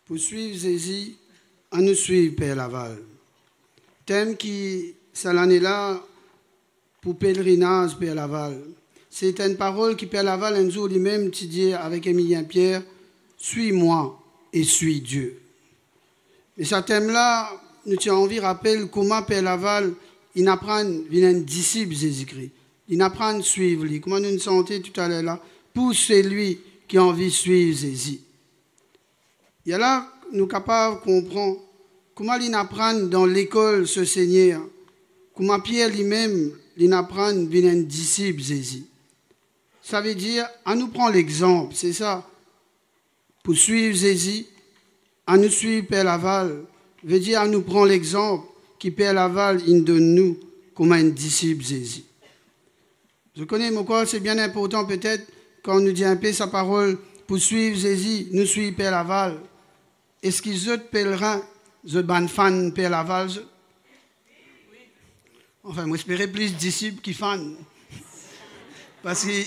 Pour suivre Jésus, on nous suit Père Laval. Thème qui, cette année-là, pour pèlerinage Père Laval. C'est une parole qui Père Laval un jour lui-même dit avec Émilien Pierre, suis-moi et suis Dieu. Et ce thème-là, nous avons envie de rappeler comment Père Laval, il apprend, il est un disciple de Jésus-Christ. Il apprend à suivre lui. Comment nous nous sentons tout à l'heure là, pour celui qui a envie de suivre Jésus. Et là, nous sommes capables de comprendre comment il apprend dans l'école ce Seigneur, comment Pierre lui-même, il apprend à être un disciple de Jésus. Ça veut dire, on nous prend l'exemple, c'est ça. Pour suivre Jésus, on nous suit Père Laval, veut dire, on nous prend l'exemple qui Père Laval il donne nous comme un disciple de Jésus. Je connais mon corps, c'est bien important peut-être quand on nous dit un peu sa parole pour suivre Jésus, nous suivons Père Laval. Est-ce qu'ils autres pèlerins, je ban fan Père Laval? Enfin, moi j'espérais plus de disciples qui fan. Parce que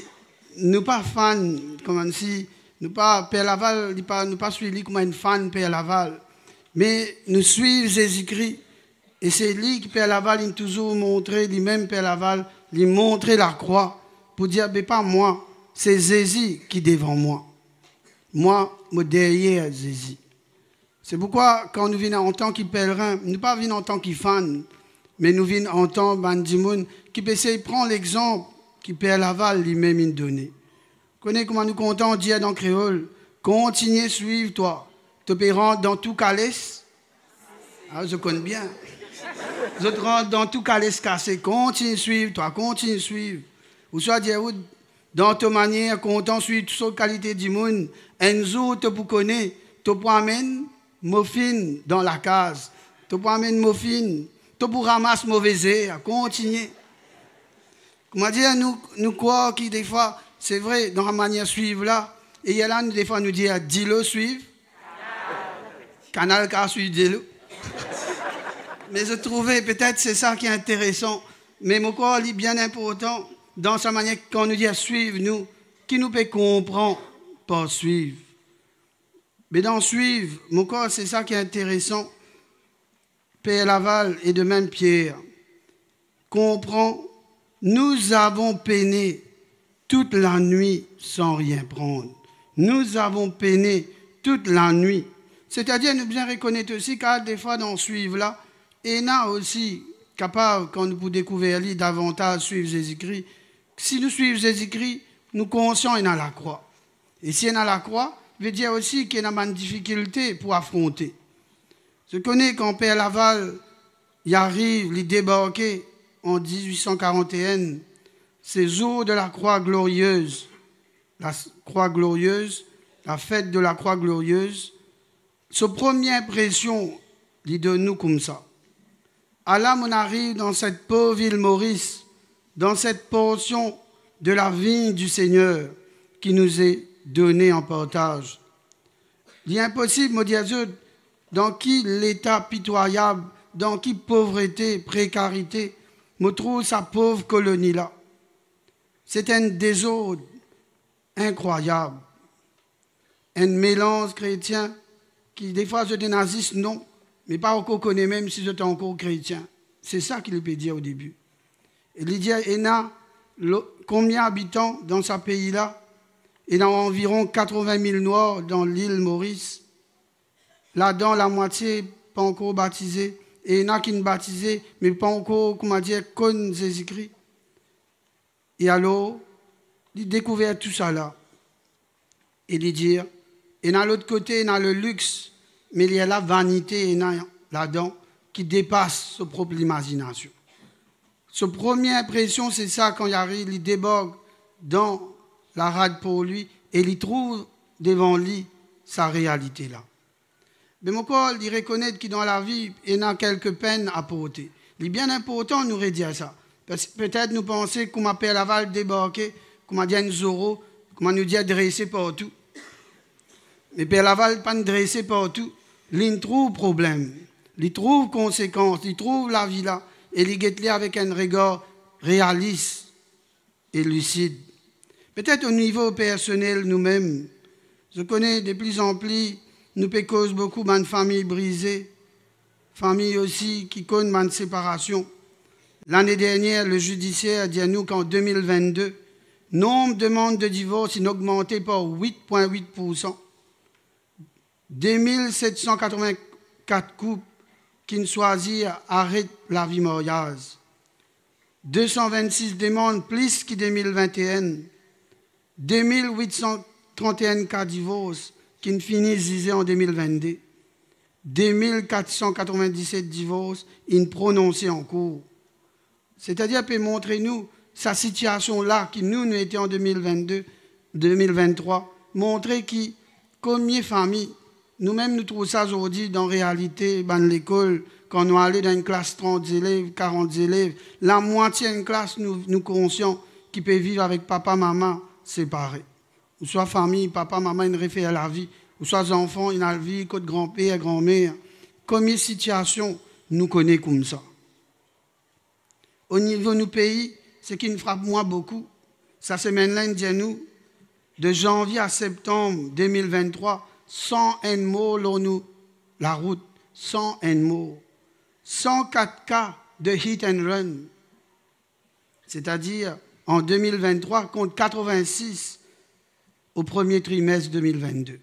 nous pas fans, comme si nous pas Père Laval, nous pas suivre comme un fan Père Laval, mais nous suivons Jésus-Christ. Et c'est lui qui Père Laval, il toujours montré, lui-même Père Laval, lui montrer la croix pour dire, mais pas moi, c'est Jésus qui est devant moi. Moi, derrière Jésus. C'est pourquoi, quand nous venons en tant que pèlerins, nous ne pas venons en tant que fans, mais nous venons en tant que bandimoun qui peut essayer de prendre l'exemple que Père Laval lui-même il donné. Vous connaissez comment nous comptons dire dans Créole, continuez à suivre toi. Tu peux rentrer dans tout calès. Ah, je connais bien. Je te rentre dans tout calès cassé. Continue à suivre toi, continue à suivre. Ou soit dire, dans ta manière, content suivre toute cette qualité du monde, un jour tu peux connaître, tu peux amener muffin dans la case. Tu peux amener muffin, tu peux ramasser mauvais air, continuer. Comment dire, nous croyons que des fois, c'est vrai, dans la manière de suivre là, et il y a là, des fois, nous dit, dis-le, suivre. Canal car suivre, dis-le. Mais je trouvais, peut-être, c'est ça qui est intéressant. Mais mon corps est bien important dans sa manière, quand on nous dit à suivre, nous, qui nous peut comprendre par suivre. Mais dans suivre, mon corps, c'est ça qui est intéressant. Père Laval et de même Pierre comprend. Nous avons peiné toute la nuit sans rien prendre. Nous avons peiné toute la nuit. C'est-à-dire, nous bien reconnaître aussi qu'à des fois dans suivre là, et nous aussi capable, quand nous pouvons découvrir davantage suivre Jésus-Christ. Si nous suivons Jésus-Christ, nous conscients et dans la croix. Et si on a la croix, veut dire aussi qu'il y a une difficulté pour affronter. Je connais quand Père Laval il arrive, il débarquer en 1841, c'est jour de la croix glorieuse. La croix glorieuse, la fête de la croix glorieuse. Sa première impression, il donne nous comme ça. À là, on arrive dans cette pauvre ville Maurice, dans cette portion de la vigne du Seigneur qui nous est donnée en partage. Il est impossible, me dire Dieu, dans qui l'état pitoyable, dans qui pauvreté, précarité, me trouve sa pauvre colonie-là. C'est un désordre incroyable. Un mélange chrétien qui, des fois, je dis naziste, non, mais pas encore connaît même si je suis encore chrétien. C'est ça qu'il peut dire au début. Et il dit, il y a combien d'habitants dans ce pays-là? Il y a environ 80 000 Noirs dans l'île Maurice. Là-dedans, la moitié pas encore baptisés. Et il y en a qui sont baptisés, mais pas encore, comment dire, connaissent Jésus-Christ. Et alors, il découvert tout ça là. Et il dit, et dans l'autre côté, il y a le luxe, mais il y a la vanité là-dedans qui dépasse sa propre imagination. Sa première impression, c'est ça, quand il arrive, il déborde dans la rade pour lui, et il trouve devant lui sa réalité là. Mais mon corps, il reconnaît que dans la vie, il y a quelques peines à porter. Il est bien important de nous redire ça. Parce que peut-être nous pensons qu'on Père Laval débarquer, qu'on dit un Zoro, qu'on nous dit dresser partout. Mais Père Laval pas dresser partout. Il trouve problème, il trouve conséquences, il trouve la vie là, et il guette avec un regard réaliste et lucide. Peut-être au niveau personnel nous-mêmes, je connais de plus en plus nous peut cause beaucoup de familles brisées, familles aussi qui connaissent une séparation. L'année dernière, le judiciaire dit à nous qu'en 2022, nombre de demandes de divorce a augmenté par 8,8%. 2784 couples qui choisissent arrêtent la vie mariage. 226 demandes plus qu'en 2021. 2831 cas de divorce qui finissent en 2022. 2497 divorces prononcés en cours. C'est-à-dire, peut montrer nous sa situation là qui nous étions en 2022, 2023, montrer qui combien de familles, nous-mêmes nous trouvons ça aujourd'hui dans la réalité, dans l'école, quand nous allons dans une classe 30 élèves, 40 élèves, la moitié d'une classe nous conscients qui peut vivre avec papa, maman séparés. Ou soit famille, papa, maman, ils réfèrent à la vie, ou soit enfants, ils ont la vie, côté grand-père, grand-mère. Combien de situations nous connaissons comme ça? Au niveau de nos pays, ce qui nous frappe moi beaucoup, ça semaine-là, nous, de janvier à septembre 2023, 101 morts sur la route, 101 morts. 104 cas de hit and run, c'est-à-dire en 2023 contre 86 au premier trimestre 2022.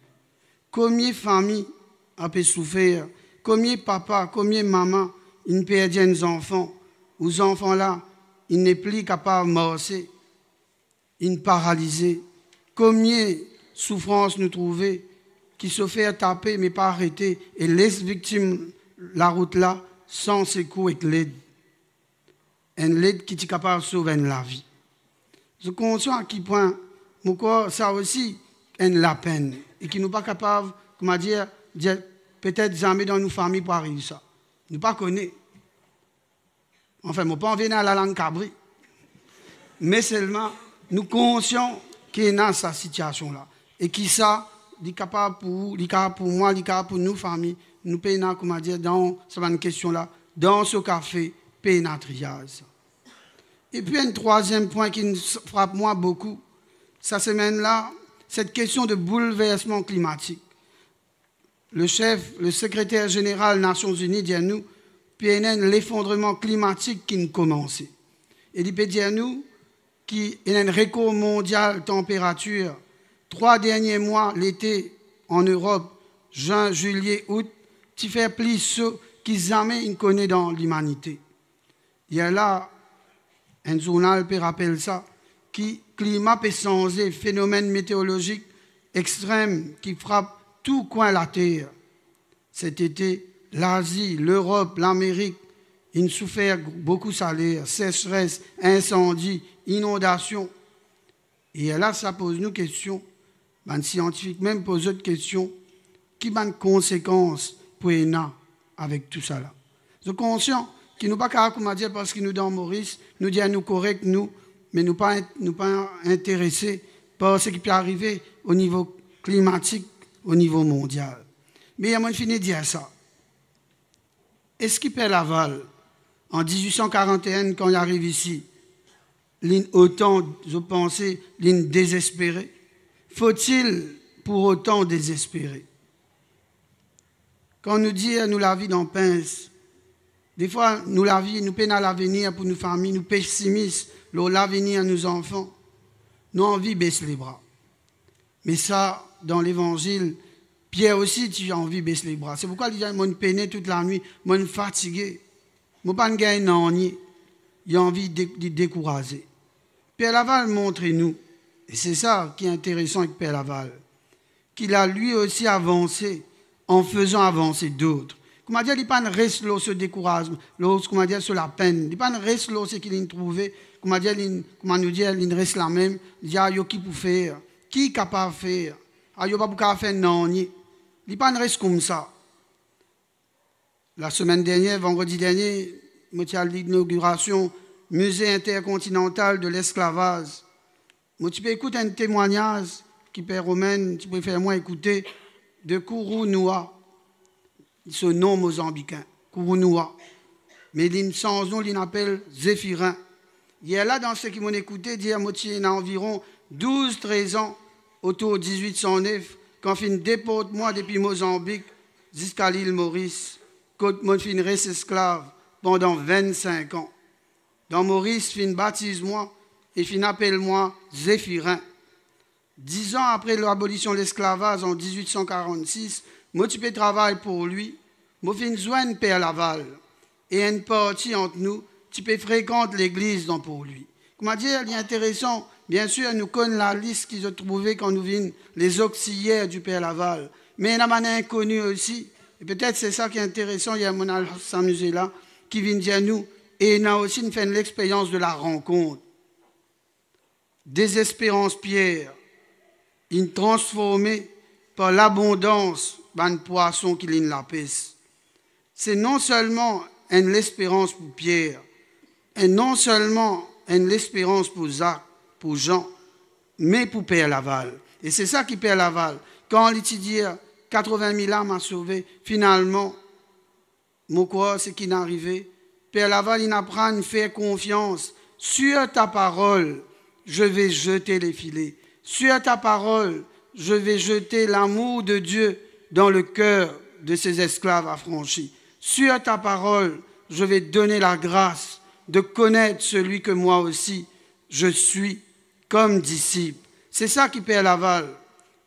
Combien de familles ont pu souffrir, combien de papas, combien de mamans, ils perdent des enfants, aux enfants-là, ils n'est plus capables de marcher, ils sont paralysés. Combien de souffrances nous trouvons qui se font taper mais pas arrêter et laissent victimes la route là sans secours et l'aide. Une aide qui est capable de sauver la vie. Je conscient à quel point mon corps, ça aussi, est la peine et qui nous pas capable, comment dire peut-être jamais dans nos familles pour arriver ça. Nous pas connaît. Enfin, je ne pas en venir à la langue cabri. Mais seulement, nous conscients qu'il y a cette situation-là. Et qui ça, il est capable pour vous, il est capable pour moi, il est capable pour nous, familles, nous payons, comment dire, dans cette question-là, dans ce café, payer notre triage. Et puis, un troisième point qui nous frappe moi beaucoup, cette semaine-là, cette question de bouleversement climatique. Le secrétaire général des Nations Unies dit à nous, PNN, l'effondrement climatique qui nous commence. Et il peut dire à nous qu'il y a un record mondial de température. 3 derniers mois, l'été, en Europe, juin, juillet, août, qui fait plus ceux qui jamais connaissent dans l'humanité. Il y a là un journal qui rappelle ça, qui climat peut changer, phénomène météorologique extrême qui frappe tout coin de la Terre. Cet été, l'Asie, l'Europe, l'Amérique, ils souffrent beaucoup de salaire, sécheresse, incendie, inondation. Et là, ça pose nous questions. Les scientifiques même posent d'autres questions. Qui ont des conséquences pour nous avec tout ça là? Je suis conscient qu'ils n'ont pas qu'à dire parce qu'ils nous dans Maurice, nous disent nous correct, nous, mais nous pas intéressés par ce qui peut arriver au niveau climatique, au niveau mondial. Mais il y a fini de dire ça. Est-ce qu'il Père Laval, en 1841, quand il arrive ici, autant, je pensais, désespéré? Faut-il pour autant désespérer? Quand on nous dit nous la vie dans pince, des fois nous la vie, nous peinons à l'avenir pour nos familles, nous pessimistes l'avenir à nos enfants, nous envie de baisser les bras. Mais ça, dans l'évangile, Pierre aussi, tu as envie de baisser les bras. C'est pourquoi il dit, je peine toute la nuit, je suis fatigué, je ne pas gagner, il a envie de décourager. Père Laval montre-nous, et c'est ça qui est intéressant avec Père Laval, qu'il a lui aussi avancé en faisant avancer d'autres. Comment dire, il n'y a pas de reste là sur le découragement, comment dire, sur la peine. Il n'y a pas de reste là sur ce qu'il a trouvé. Comment dire, comment nous dire, il reste la même. Il dit, qui peut faire? Qui est capable de faire? Il n'y a pas de faire, non. Il n'y a pas de reste comme ça. La semaine dernière, vendredi dernier, je suis à l'inauguration Musée intercontinental de l'esclavage. Tu peux écouter un témoignage qui peut romaine, tu peux faire moi écouter, de Kourounoua, ce nom mozambicain, Kourounoua. Mais sans nom, il appelle Zéphirin. Il est là dans ceux qui m'ont écouté, dire qu'il y a environ 12-13 ans, autour de 1809, quand fin déporte moi depuis Mozambique jusqu'à l'île Maurice, quand moi fin reste esclave pendant 25 ans. Dans Maurice, fin baptise moi et fin appelle moi Zéphirin. 10 ans après l'abolition de l'esclavage en 1846, moi tu peux travailler pour lui. Moi fin joindre Père Laval et une partie entre nous, tu peux fréquenter l'église pour lui. Comment dire, il est intéressant. Bien sûr, nous connaissons la liste qu'ils ont trouvée quand nous vîmes les auxiliaires du Père Laval. Mais il y a une manière inconnue aussi. Et peut-être c'est ça qui est intéressant. Il y a mon s'amuser là, qui vient dire nous. Et il a aussi fait l'expérience de la rencontre. Désespérance Pierre, il transformé par l'abondance d'un poisson qui line la pêche. C'est non seulement une espérance pour Pierre, et non seulement une espérance pour Jacques, pour Jean, mais pour Père Laval. Et c'est ça qui Père Laval. Quand il dit 80 000 âmes à sauver, finalement, mon quoi, c'est qu'il est arrivé. Père Laval, il apprend à faire confiance. Sur ta parole, je vais jeter les filets. Sur ta parole, je vais jeter l'amour de Dieu dans le cœur de ses esclaves affranchis. Sur ta parole, je vais donner la grâce de connaître celui que moi aussi je suis comme disciple. C'est ça qui Père Laval,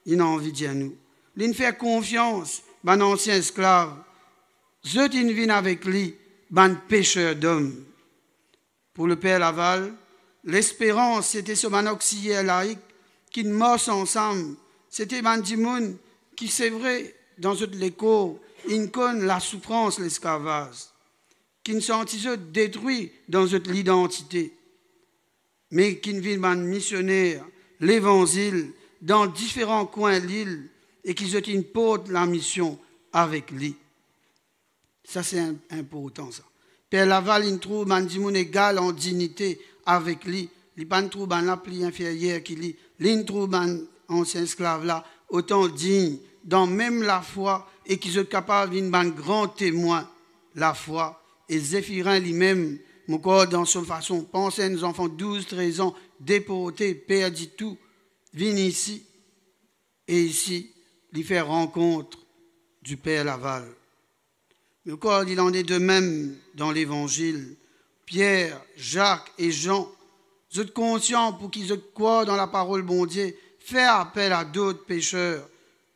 il a envie de dire nous. Il fait confiance, un ancien esclave. Je t'invite avec lui, un pêcheur d'hommes. Pour le Père Laval, l'espérance, c'était ce man auxiliaire laïque qui morce ensemble. C'était un dimoun qui, c'est vrai, dans l'écho, il connaît la souffrance, l'esclavage, qui ne sentit détruit dans l'identité, mais qui vit un missionnaire, l'évangile, dans différents coins de l'île, et qui se porte la mission avec lui. Ça, c'est important, ça. Père Laval, il trouve un dimoun égal en dignité avec lui. Il ne trouve pas un appli inférieur qui lui. Il trouve un ancien esclave là, autant digne, dans même la foi, et qui est capable d'un grand témoin, la foi. Et Zéphirin lui-même, mon corps dans son façon, pensez à nos enfants 12, 13 ans, déportés, perdus tout, viennent ici, et ici, il fait rencontre du Père Laval. Mais encore, il en est de même dans l'Évangile. Pierre, Jacques et Jean, vous êtes conscients pour qu'ils croient dans la parole bon Dieu, faire appel à d'autres pécheurs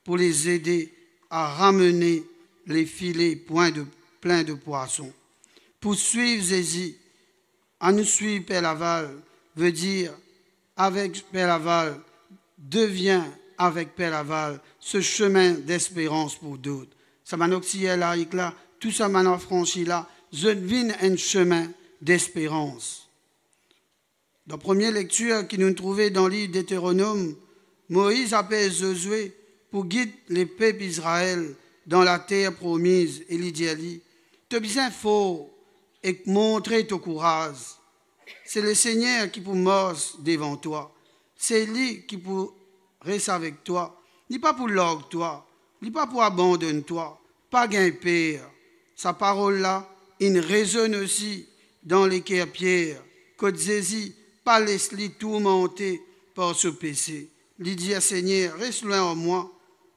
pour les aider à ramener les filets pleins de poissons. Pour suivre Jésus, à nous suivre Père Laval, veut dire avec Père Laval, devient avec Père Laval ce chemin d'espérance pour d'autres. Ça m'a auxiliaire là, tout ça m'a franchi là, je devine un chemin d'espérance. Dans la première lecture qui nous trouvait dans le livre d'Hétéronome, Moïse appelle Josué pour guider les peuples d'Israël dans la terre promise. Et il dit, tu as besoin fort et montrer ton courage. C'est le Seigneur qui peut morse devant toi. C'est lui qui peut rester avec toi. Il n'est pas pour l'orgue toi. Il n'est pas pour abandonner toi. Pas gain père. Sa parole-là, il résonne aussi dans les cœurs pierres. Que Jésus, pas laisse-lui tourmenter par ce péché. Il dit, Seigneur, reste loin en moi,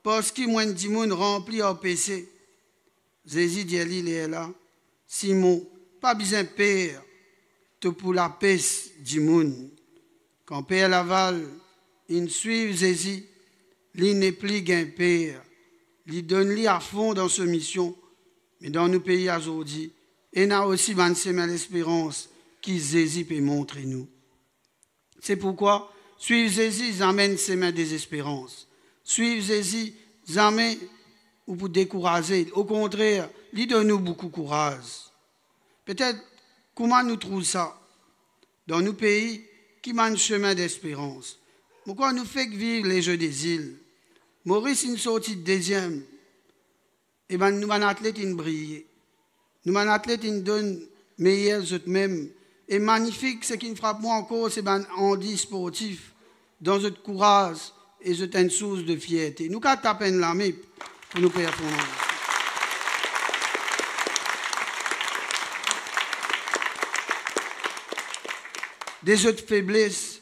parce qu'il m'a dit, monde rempli en péché. Jésus dit, il est là. Simon, pas besoin de père, tout pour la paix du monde. Quand Père Laval, il suit Jésus, il n'est plus qu'un père. Il donne lui à fond dans sa mission. Mais dans nos pays aujourd'hui, il y a aussi une semaine d'espérance qui Jésus peut montrer nous. C'est pourquoi, suivre Jésus, ils amènent ces mains des espérances. Suivre Jésus, ils amènent ou pour décourager. Au contraire, il donne nous beaucoup de courage. Peut-être, comment nous trouvons ça dans nos pays qui mènent un chemin d'espérance? Pourquoi nous fait vivre les Jeux des îles? Maurice, une sortie de deuxième. Et bien, nous, un athlète, il brille. Nous, un athlète, il donne meilleur eux-mêmes. Et magnifique, ce qui me frappe moi encore, c'est un handi sportif, dans notre courage et c'est une source de fierté. Nous, quand taper la main pour nous performer. Des autres faiblesses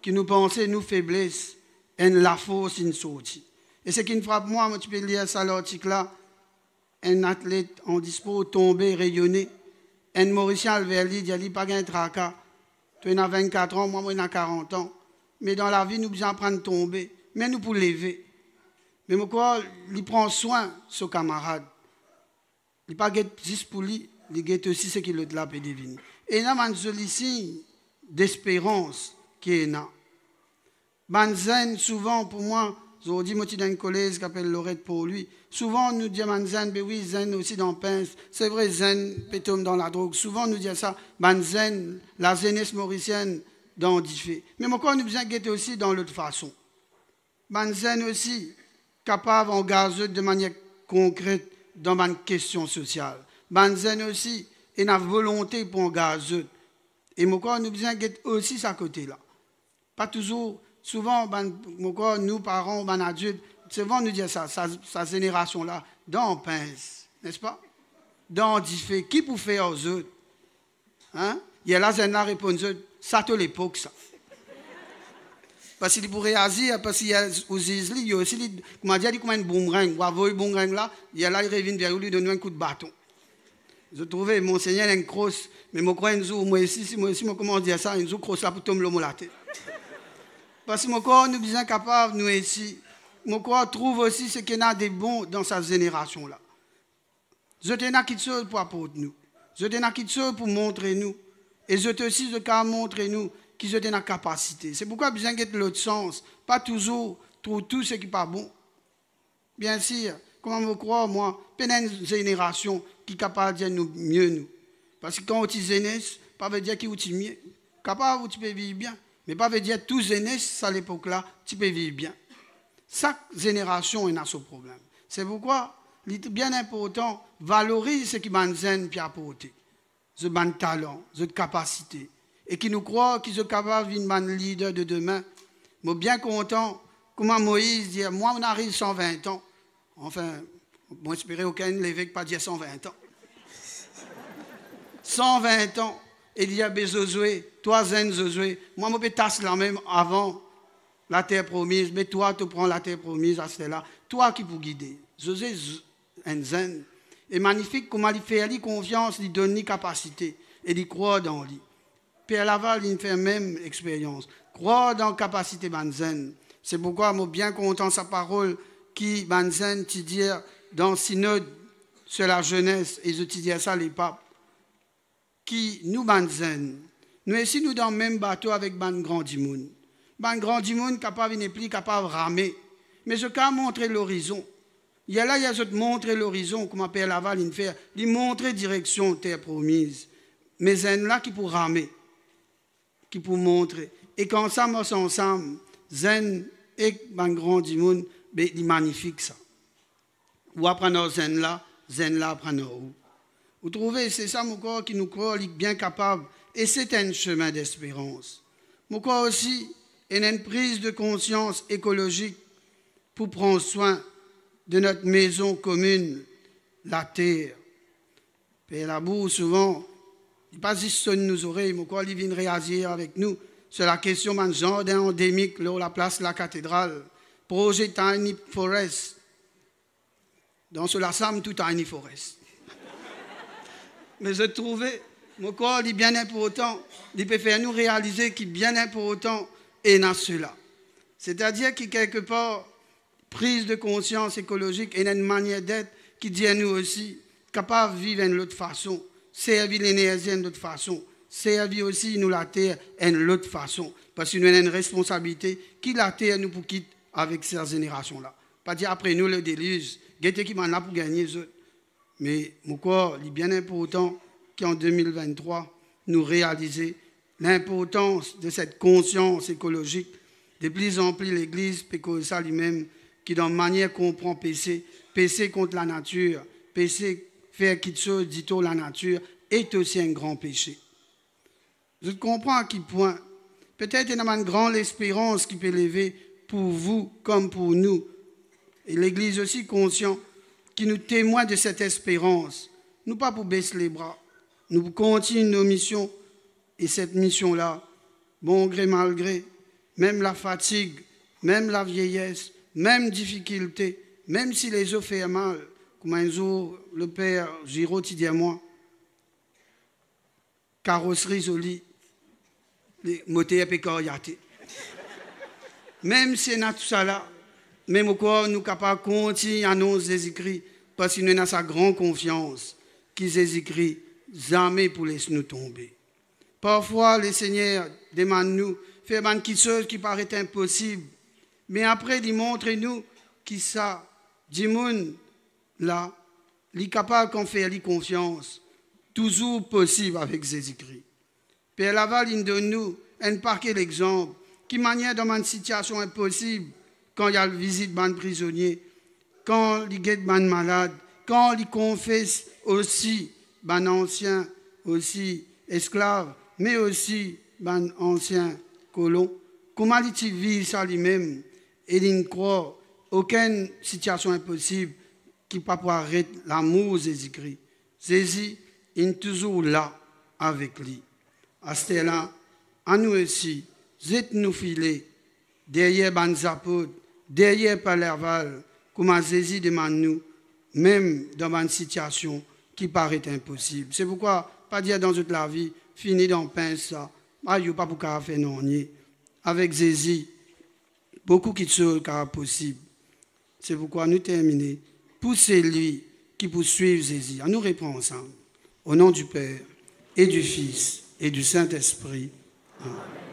qui nous pensaient, nous faiblesses, et la force, une sortie. Et ce qui me frappe, moi, tu peux lire ça, l'article-là, un athlète en dispo, tombé, rayonné, un Mauricien Alverli, il dit, pas de tracas. Tu as 24 ans, moi, j'ai 40 ans. Mais dans la vie, nous devons apprendre à tomber. Mais nous pour lever. Mais pourquoi il prend soin de son camarade. Il ne pas juste pour lui, il guette aussi ce qu'il a de la paix divine. Et il y a un joli signe d'espérance qui est là. Banzen, souvent, pour moi, je dis, moi, je suis dans une collège qui s'appelle Lorette pour lui. Souvent, nous disons, Banzen, ben oui, Zen aussi dans Pince. C'est vrai, Zen, pétome dans la drogue. Souvent, nous disons ça, Banzen, la jeunesse mauricienne dans Diffé. Mais pourquoi nous besoin guetter aussi dans l'autre façon? Banzen aussi, capable en gazeux de manière concrète dans ma question sociale. Banzen aussi, et la volonté pour en gazeux. Et pourquoi nous besoin guetter aussi ça côté-là. Pas toujours. Souvent, nous, parents, adultes, souvent nous disons ça, sa génération-là, dans Pince, n'est-ce pas? Dans Diffé, qui pour faire aux autres? Hein? Il y a là, la réponse, ça à l'époque, ça. Parce qu'il pourrait réagir, parce qu'il y a aux isles, il y a aussi, comment dire, comme un boomerang, ou avoir un boomerang là, il y a là, il revient vers lui, donne un coup de bâton. Je trouvais, Monseigneur, un crosse, mais moi, moi aussi, comment dire ça, un crosse là pour tomber l'homme la tête. Parce que mon corps nous sommes capables, nous ici, mon corps trouve aussi ce qu'il y a de bon dans sa génération-là. Je t'ai quelque chose pour apporter nous. Je t'ai quelque chose pour montrer nous. Et je t'ai aussi montrer nous qui je t'ai la capacité. C'est pourquoi besoin de l'autre sens. Pas toujours tout ce qui n'est pas bon. Bien sûr, comment me croire, moi, il y a une génération qui est capable de nous mieux nous. Parce que quand on dit jeunesse, ça veut dire qu'il est mieux. Capable où tu peux vivre bien. Mais pas veut dire tout jeunesse à l'époque-là, tu peux vivre bien. Chaque génération a son problème. C'est pourquoi il est bien important valoriser ce qui m'a puis apporter. Ce ban talent, cette capacité. Et qui nous croit qu'ils sont capables d'être un leader de demain. Je suis bien content, comment Moïse dit, moi on arrive 120 ans. Enfin, bon, espérer aucun l'évêque pas dire 120 ans. 120 ans. Il y a Josué, toi Zen Josué, moi je peux tasser la même avant la terre promise, mais toi tu prends la terre promise à celle-là, toi qui peux guider. Josué un Zen, et magnifique comment il fait lui confiance, il donne lui capacité, et il croit dans lui. Pierre Laval, il fait la même expérience, croit dans la capacité de Zen. C'est pourquoi je suis bien content de sa parole qui, Zen, tu dis dans le synode sur la jeunesse, et je te dis ça les papes. Qui nous banzen. Nous ici nous dans le même bateau avec ban grand dimoun. Ban grand dimoun capable n'est plus capable de ramer. Mais je peux montrer l'horizon. Il y a là, il y a je montrer l'horizon, comme Père Laval il fait, il montrer direction terre promise. Mais zen là qui pour ramer, qui pour montrer. Et quand ça marche ensemble, zen et ban grand dimoun, ben il magnifique ça. Ou apprendre zen là apprendre où. Vous trouvez, c'est ça mon corps qui nous croit bien capable. Et c'est un chemin d'espérance. Mon corps aussi est une prise de conscience écologique pour prendre soin de notre maison commune, la terre. Père Labour, souvent, il pas juste sonne nos oreilles, mon corps il vient réagir avec nous sur la question d'un jardin endémique, là, la place de la cathédrale, projet Tiny Forest. Dans cela, Sam, tout Tiny Forest. Mais je trouvais, mon corps est bien important, il peut faire nous réaliser qu'il est bien important et dans cela. C'est-à-dire qu'il quelque part, prise de conscience écologique et une manière d'être qui dit à nous aussi, capable de vivre d'une autre façon, servir l'énergie d'une autre façon, servir aussi nous la terre d'une autre façon. Parce que nous avons une responsabilité qui la terre nous pour quitter avec ces générations-là. Pas dire après nous le déluge, guetter qui m'en a pour gagner les autres. Mais mon corps, il est bien important qu'en 2023, nous réalisions l'importance de cette conscience écologique. De plus en plus, l'Église, ça lui-même, qui dans manière comprend péché contre la nature, péché faire quelque chose, dit-on, la nature, est aussi un grand péché. Je comprends à quel point, peut-être il y a une grande espérance qui peut lever pour vous comme pour nous. Et l'Église aussi conscient qui nous témoigne de cette espérance. Nous pas pour baisser les bras. Nous continuons nos missions. Et cette mission-là, bon gré, mal gré, même la fatigue, même la vieillesse, même difficulté, même si les os font mal, comme un jour le père Giraud dit à moi, carrosserie jolie, les moteurs pécoriatés. Même si on a tout ça là, même au corps, nous sommes capables de continuer à annoncer Jésus-Christ, parce qu'il nous a sa grande confiance, qui Jésus-Christ, jamais pour laisser nous tomber. Parfois, le Seigneur demande nous, faire quelque chose qui paraît impossible, mais après, il montre nous qui ça, du monde là, il est capable de faire confiance, toujours possible avec Jésus-Christ. Père Laval, il donne nous un paquet d'exemples, qui manière dans une situation impossible, quand il y a la visite d'un prisonnier, quand il guette un malade, quand il confesse aussi un ancien, aussi esclave, mais aussi un ancien colon. Comment il vit ça lui-même et il ne croit aucune situation impossible qui ne peut pas arrêter l'amour de Jésus-Christ. Jésus est toujours là avec lui. À ce là à nous aussi, nous filer derrière les apôtres, derrière Palerval, comment Jésus demande nous, même dans une situation qui paraît impossible. C'est pourquoi, pas dire dans toute la vie, fini dans le pain ça, pas pour faire non. Avec Jésus, beaucoup de choses sont possibles. C'est pourquoi nous terminons. Poussez lui qui poursuit Jésus. Nous répondons ensemble. Au nom du Père et du Fils et du Saint-Esprit. Amen.